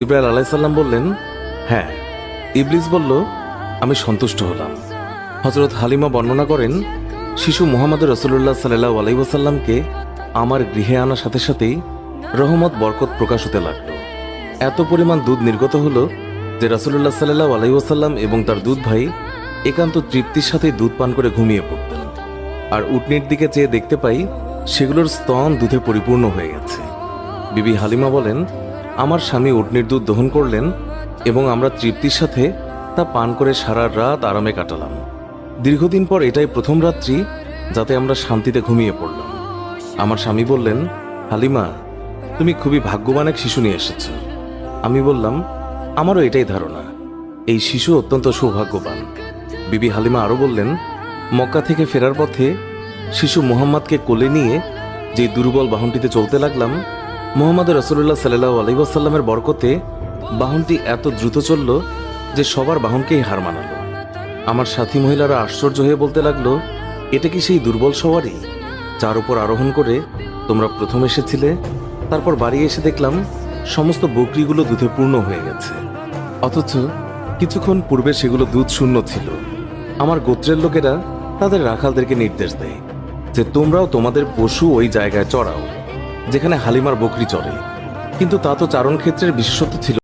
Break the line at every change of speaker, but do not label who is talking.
ইব্রাহিম আলাইসাল্লাম বললেন, হ্যাঁ। ইবলিস বলল, আমি সন্তুষ্ট হলাম। হজরত হালিমা বর্ণনা করেন, শিশু মুহাম্মদ রাসূলুল্লাহ সাল্লাল্লাহু আলাইহি ওয়াসাল্লামকে আমার গৃহে আনার সাথে সাথেই রহমত বরকত প্রকাশ হতে লাগলো। এত পরিমাণ দুধ নির্গত হলো যে রাসূলুল্লাহ সাল্লাল্লাহু আলাইহি ওয়াসাল্লাম এবং তার দুধ ভাই একান্ত তৃপ্তির সাথে দুধ পান করে ঘুমিয়ে পড়তেন। আর উটনির দিকে চেয়ে দেখতে পাই সেগুলোর স্তন দুধে পরিপূর্ণ হয়ে গেছে। বিবি হালিমা বলেন, আমার স্বামী উটনির দুধ দহন করলেন এবং আমরা তৃপ্তির সাথে তা পান করে সারা রাত আরামে কাটালাম। দীর্ঘদিন পর এটাই প্রথম রাত্রি যাতে আমরা শান্তিতে ঘুমিয়ে পড়লাম। আমার স্বামী বললেন, হালিমা, তুমি খুবই ভাগ্যবান এক শিশু নিয়ে এসেছ। আমি বললাম, আমারও এটাই ধারণা, এই শিশু অত্যন্ত সৌভাগ্যবান। বিবি হালিমা আরও বললেন, মক্কা থেকে ফেরার পথে শিশু মুহাম্মদকে কোলে নিয়ে যে দুর্বল বাহনটিতে চলতে লাগলাম, মুহাম্মদ রাসূলুল্লাহ সাল্লাল্লাহু আলাইহি ওয়াসাল্লামের বরকতে বাহনটি এত দ্রুত চলল যে সবার বাহনকেই হার মানালো। আমার সাথী মহিলারা আশ্চর্য হয়ে বলতে লাগলো, এটা কি সেই দুর্বল সওয়ারি যার উপর আরোহণ করে তোমরা প্রথম এসেছিলে? তারপর বাড়ি এসে দেখলাম সমস্ত বকরিগুলো দুধে পূর্ণ হয়ে গেছে, অথচ কিছুক্ষণ পূর্বে সেগুলো দুধ শূন্য ছিল। আমার গোত্রের লোকেরা তাদের রাখালদেরকে নির্দেশ দেয় যে তোমরাও তোমাদের পশু ওই জায়গায় চড়াও যেখানে হালিমার বকরি চড়ে, কিন্তু তা তো চারণ ক্ষেত্রের বিশেষত্ব ছিল।